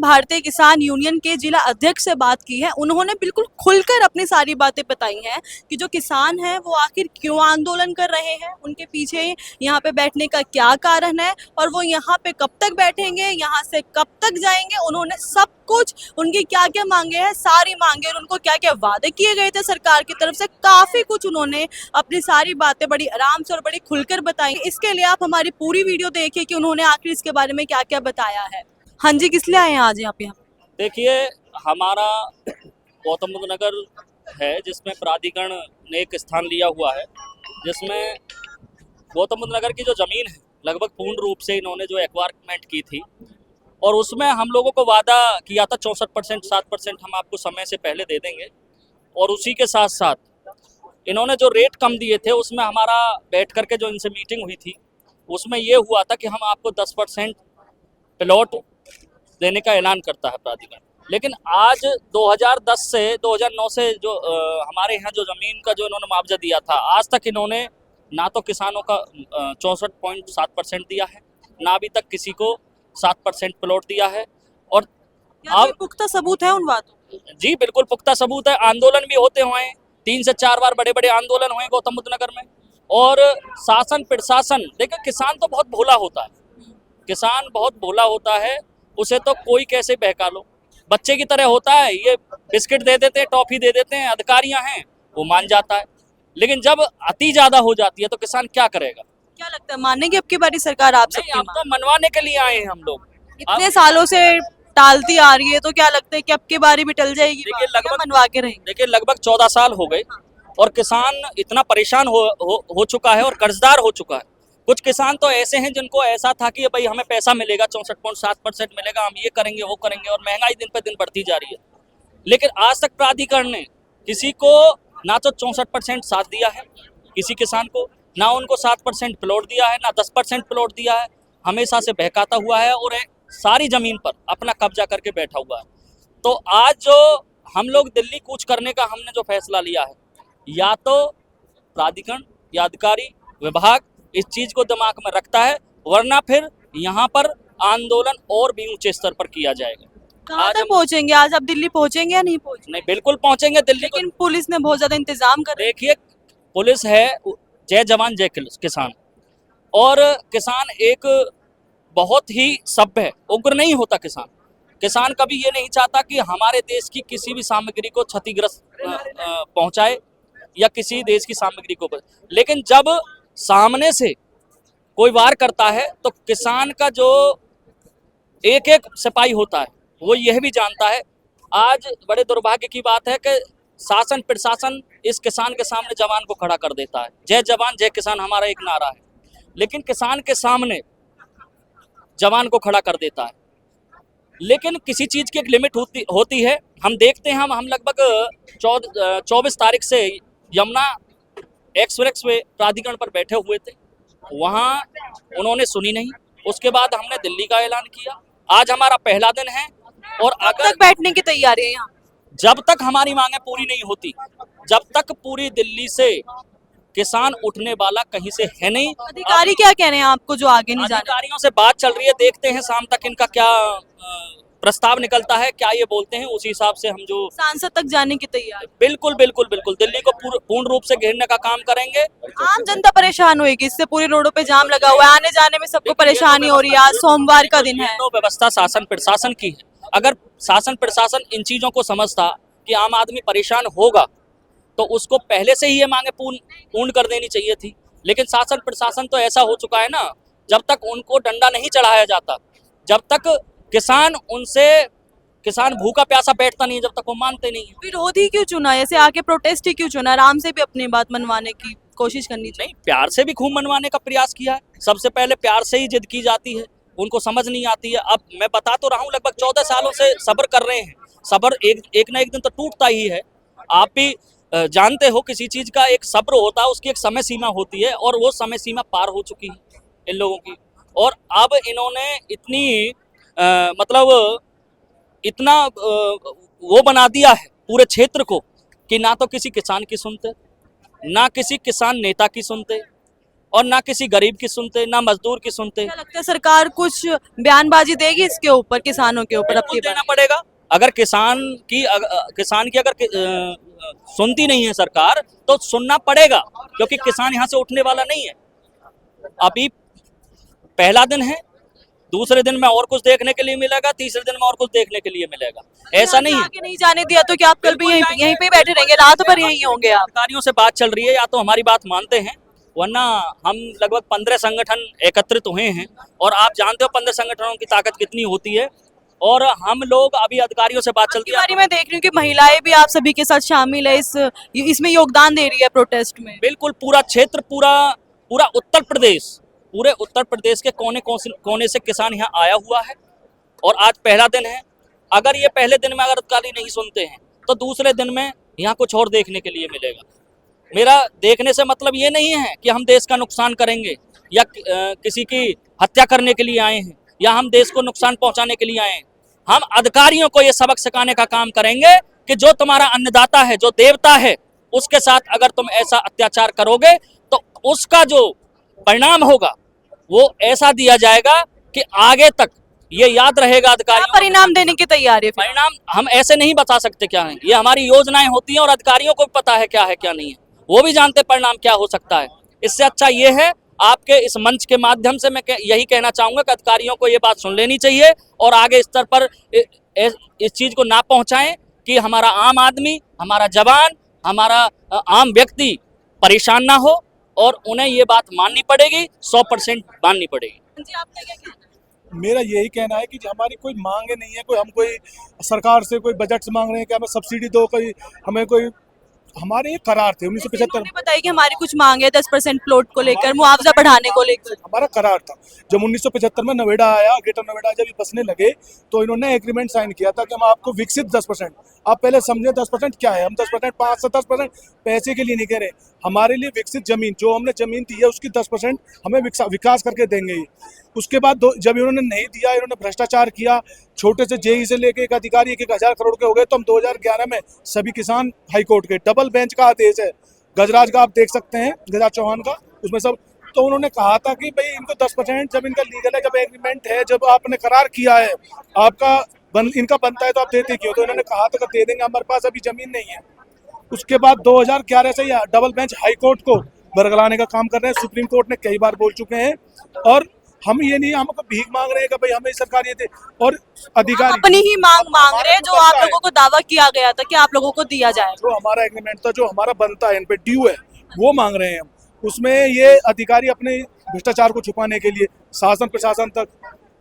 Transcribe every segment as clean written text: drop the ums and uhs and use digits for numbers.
भारतीय किसान यूनियन के जिला अध्यक्ष से बात की है। उन्होंने बिल्कुल खुलकर अपनी सारी बातें बताई हैं कि जो किसान हैं वो आखिर क्यों आंदोलन कर रहे हैं, उनके पीछे यहाँ पे बैठने का क्या कारण है और वो यहाँ पे कब तक बैठेंगे, यहाँ से कब तक जाएंगे। उन्होंने सब कुछ, उनकी क्या क्या मांगे हैं, सारी मांगे और उनको क्या क्या वादे किए गए थे सरकार की तरफ से, काफी कुछ उन्होंने अपनी सारी बातें बड़ी आराम से और बड़ी खुलकर बताई। इसके लिए आप हमारी पूरी वीडियो देखिए कि उन्होंने आखिर इसके बारे में क्या क्या बताया है। हाँ जी, किस लिए आए हैं आज यहाँ पे आप? देखिए, हमारा गौतम बुद्ध नगर है जिसमें प्राधिकरण ने एक स्थान लिया हुआ है, जिसमें गौतम बुद्ध नगर की जो ज़मीन है लगभग पूर्ण रूप से इन्होंने जो एक्वायरमेंट की थी और उसमें हम लोगों को वादा किया था 64% 7% हम आपको समय से पहले दे देंगे। और उसी के साथ साथ इन्होंने जो रेट कम दिए थे उसमें हमारा बैठ करके जो इनसे मीटिंग हुई थी उसमें ये हुआ था कि हम आपको 10% प्लॉट देने का ऐलान करता है प्राधिकरण। लेकिन आज 2010 से 2009 से जो हमारे यहाँ जो ज़मीन का जो इन्होंने मुआवजा दिया था, आज तक इन्होंने ना तो किसानों का 64.7% दिया है, ना अभी तक किसी को 7% प्लॉट दिया है। और क्या कोई पुख्ता सबूत है उन बातों? जी बिल्कुल पुख्ता सबूत है। आंदोलन भी होते हुए हैं, 3 से 4 बार बड़े बड़े आंदोलन हुए गौतम बुद्ध नगर में। और शासन प्रशासन, देखिए किसान तो बहुत भोला होता है, किसान बहुत भोला होता है, उसे तो कोई कैसे बहका लो, बच्चे की तरह होता है। ये बिस्किट दे देते हैं, टॉफी दे देते हैं, अधिकारियां हैं, वो मान जाता है। लेकिन जब अति ज्यादा हो जाती है तो किसान क्या करेगा? क्या लगता है, मानेगी अब की बारी सरकार आप नहीं, सबकी हम मांग? तो मनवाने के लिए आए हैं हम लोग। इतने सालों से टालती आ रही है तो क्या लगता है कि अब की बारी भी टल जाएगी देखिए बात, या मनवा के रहेंगे? देखिए लगभग 14 साल हो गए और किसान इतना परेशान हो चुका है और कर्जदार हो चुका है। कुछ किसान तो ऐसे हैं जिनको ऐसा था कि भाई हमें पैसा मिलेगा, 64.7% मिलेगा, हम ये करेंगे वो करेंगे, और महंगाई दिन पे दिन बढ़ती जा रही है। लेकिन आज तक प्राधिकरण ने किसी को ना तो 64% साथ दिया है किसी किसान को, ना उनको 7% प्लॉट दिया है, ना 10% प्लॉट दिया है। हमेशा से बहकाता हुआ है और सारी जमीन पर अपना कब्जा करके बैठा हुआ है। तो आज जो हम लोग दिल्ली कूच करने का हमने जो फैसला लिया है, या तो प्राधिकरण या अधिकारी विभाग इस चीज को दिमाग में रखता है, वरना फिर यहाँ पर आंदोलन और भी ऊंचे स्तर पर किया जाएगा। कहाँ तक पहुंचेंगे आज? आप दिल्ली पहुंचेंगे या नहीं पहुंचेंगे? नहीं, बिल्कुल पहुंचेंगे दिल्ली। लेकिन पुलिस ने बहुत ज्यादा इंतजाम कर देखिए, पुलिस है, जय जवान जय किसान। और किसान एक बहुत ही सभ्य है, उग्र नहीं होता किसान। किसान कभी ये नहीं चाहता कि हमारे देश की किसी भी सामग्री को क्षतिग्रस्त पहुंचाए या किसी देश की सामग्री को। लेकिन जब सामने से कोई वार करता है तो किसान का जो एक एक सिपाही होता है वो यह भी जानता है। आज बड़े दुर्भाग्य की बात है कि शासन प्रशासन इस किसान के सामने जवान को खड़ा कर देता है। जय जवान जय किसान हमारा एक नारा है, लेकिन किसान के सामने जवान को खड़ा कर देता है। लेकिन किसी चीज की एक लिमिट होती है। हम देखते हैं, हम लगभग 24 तारीख से यमुना एक्सप्रेस वे प्राधिकरण पर बैठे हुए थे, वहां उन्होंने सुनी नहीं। उसके बाद हमने दिल्ली का ऐलान किया, आज हमारा पहला दिन है। और अगर बैठने की तैयारी है यहाँ? जब तक हमारी मांगे पूरी नहीं होती, जब तक पूरी दिल्ली से किसान उठने वाला कहीं से है नहीं। अधिकारी क्या कह रहे हैं आपको जो आगे नहीं जाने? अधिकारियों से बात चल रही है, देखते हैं शाम तक इनका क्या प्रस्ताव निकलता है, क्या ये बोलते हैं, उसी हिसाब से हम जो सांसद तक जाने की तैयारी। बिल्कुल बिल्कुल बिल्कुल दिल्ली को पूर्ण रूप से घेरने का काम करेंगे। आम जनता परेशान होगी इससे, पूरी रोडों पे जाम लगा हुआ है, आने जाने में सबको परेशानी हो रही है। आज सोमवार का दिन है। तो व्यवस्था शासन प्रशासन की है। अगर शासन प्रशासन इन चीजों को समझता कि आम आदमी परेशान होगा तो उसको पहले से ही ये मांगे पूर्ण कर देनी चाहिए थी। लेकिन शासन प्रशासन तो ऐसा हो चुका है ना, जब तक उनको डंडा नहीं चढ़ाया जाता, जब तक किसान भूखा प्यासा बैठता नहीं, जब तक वो मानते नहीं। विरोध ही क्यों चुना, ऐसे आके प्रोटेस्ट ही क्यों चुना? आराम से भी अपनी बात मनवाने की कोशिश करनी चाहिए। नहीं, प्यार से भी खूब मनवाने का प्रयास किया है। सबसे पहले प्यार से ही जिद की जाती है, उनको समझ नहीं आती है। अब मैं बता तो रहा हूँ, लगभग 14 सालों से सब्र कर रहे हैं। सब्र एक ना एक दिन तो टूटता ही है। आप भी जानते हो, किसी चीज का एक सब्र होता है, उसकी एक समय सीमा होती है, और वो समय सीमा पार हो चुकी है इन लोगों की। और अब इन्होंने इतनी मतलब इतना वो बना दिया है पूरे क्षेत्र को कि ना तो किसी किसान की सुनते, ना किसी किसान नेता की सुनते, और ना किसी गरीब की सुनते, ना मजदूर की सुनते। क्या लगता है सरकार कुछ बयानबाजी देगी इसके ऊपर, किसानों के ऊपर अब बिल्कुल की देना बार? पड़ेगा। अगर किसान की अगर सुनती नहीं है सरकार, तो सुनना पड़ेगा, क्योंकि किसान यहाँ से उठने वाला नहीं है। अभी पहला दिन है, दूसरे दिन में और कुछ देखने के लिए मिलेगा, तीसरे दिन में और कुछ देखने के लिए मिलेगा। ऐसा नहीं है। आगे नहीं जाने दिया तो क्या आप कल भी बिल्कुल यहीं जाएंगे। यहीं पे ही बैठे रहेंगे, रात भर यहीं होंगे आप? अधिकारियों से बात चल रही है, या तो हमारी बात मानते हैं, वरना हम लगभग 15 संगठन एकत्रित हुए हैं, और आप जानते हो 15 संगठनों की ताकत कितनी होती है, और हम लोग अभी अधिकारियों से बात चलती की बारी मैं देख रही हूँ कि महिलाएं भी आप सभी के साथ शामिल है, इसमें योगदान दे रही है प्रोटेस्ट में। बिल्कुल पूरा क्षेत्र, पूरा उत्तर प्रदेश, पूरे उत्तर प्रदेश के कोने से किसान यहाँ आया हुआ है, और आज पहला दिन है। अगर ये पहले दिन में अगर अधिकारी नहीं सुनते हैं, तो दूसरे दिन में यहाँ कुछ और देखने के लिए मिलेगा। मेरा देखने से मतलब ये नहीं है कि हम देश का नुकसान करेंगे, या किसी की हत्या करने के लिए आए हैं, या हम देश को नुकसान पहुंचाने के लिए आए हैं। हम अधिकारियों को ये सबक सिखाने का काम करेंगे कि जो तुम्हारा अन्नदाता है, जो देवता है, उसके साथ अगर तुम ऐसा अत्याचार करोगे, तो उसका जो परिणाम होगा वो ऐसा दिया जाएगा कि आगे तक ये याद रहेगा क्या अधिकारियों। परिणाम देने की तैयारी है फिर? परिणाम हम ऐसे नहीं बता सकते क्या है, ये हमारी योजनाएं होती हैं, और अधिकारियों को भी पता है क्या है क्या नहीं है, वो भी जानते परिणाम क्या हो सकता है। इससे अच्छा ये है, आपके इस मंच के माध्यम से मैं यही कहना चाहूंगा कि अधिकारियों को ये बात सुन लेनी चाहिए, और आगे स्तर पर इस चीज को ना पहुंचाएं कि हमारा आम आदमी, हमारा जवान, हमारा आम व्यक्ति परेशान ना हो, और उन्हें ये बात माननी पड़ेगी, 100% माननी पड़ेगी। जी, आपका क्या कहना है? मेरा यही कहना है कि हमारी कोई मांगे नहीं है, कोई सरकार से कोई बजट से मांग रहे हैं कि हमें सब्सिडी दो, कोई हमें कोई, हमारे ये करार थे 1975 उन्होंने बताया कि हमारी कुछ मांग है 10% प्लॉट को लेकर, मुआवजा बढ़ाने को लेकर। हमारा करार था। जब 1975 में नोएडा आया, ग्रेटर नोएडा जब ये बसने लगे, तो इन्होंने एग्रीमेंट साइन किया था कि हम आपको विकसित 10%, आप पहले समझे 10% क्या है। हम 10%, 5 से 10% पैसे के लिए नहीं कह रहे, हमारे लिए विकसित जमीन, जो हमने जमीन दी है उसकी 10% हमें विकास करके देंगे। उसके बाद जब इन्होंने नहीं दिया, इन्होंने भ्रष्टाचार किया, छोटे से जेई से लेके एक अधिकारी 1,000 करोड़ के हो गए। तो हम 2011 में सभी किसान हाईकोर्ट के, डबल बेंच का आदेश है, गजराज का आप देख सकते हैं, गजराज चौहान का, उसमें सब। तो उन्होंने कहा था कि भाई इनको 10%, जब इनका लीगल है, जब एग्रीमेंट है, जब आपने करार किया है, आपका इनका बनता है, तो आप देते क्यों? तो इन्होंने कहा था कि दे देंगे, हमारे पास अभी जमीन नहीं है। उसके बाद 2011 से ही डबल बेंच हाईकोर्ट को बरगलाने का काम कर रहे हैं। सुप्रीम कोर्ट ने कई बार बोल चुके हैं, और हम ये नहीं, हमको भीख मांग रहे हैं कि भाई हमें सरकार ये दे, और अधिकारी अपनी ही मांग रहे हैं, जो आप लोगों को दावा किया गया था कि आप लोगों को दिया जाएगा। जो हमारा एग्रीमेंट था, जो हमारा बनता है, इन पे ड्यू है, वो मांग रहे हैं हम। उसमें ये अधिकारी अपने भ्रष्टाचार को छुपाने के लिए शासन प्रशासन तक,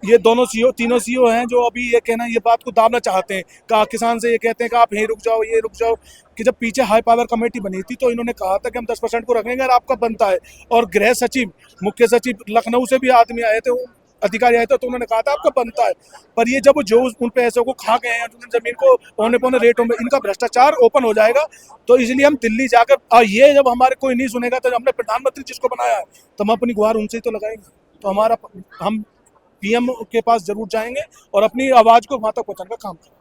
ये दोनों सीओ, तीनों सीओ हैं जो अभी ये कहना, ये बात को दाबना चाहते हैं। कहा किसान से ये कहते हैं कि आप यहीं रुक जाओ, ये रुक जाओ, कि जब पीछे हाई पावर कमेटी बनी थी, तो इन्होंने कहा था कि हम 10% को रखेंगे और आपका बनता है। और गृह सचिव, मुख्य सचिव लखनऊ से भी आदमी आए थे, अधिकारी आए थे, तो उन्होंने कहा था आपका बनता है। पर ये जब जो उन पैसों को खा गए हैं, जमीन को पौने पौने रेटों में, इनका भ्रष्टाचार ओपन हो जाएगा। तो इसलिए हम दिल्ली जाकर, ये जब हमारे कोई नहीं सुनेगा, तो हमने प्रधानमंत्री जिसको बनाया है, तो हम अपनी गुहार उनसे ही तो लगाएंगे। तो हम पीएम के पास जरूर जाएंगे और अपनी आवाज को वहां तक पहुंचाने का काम करेंगे।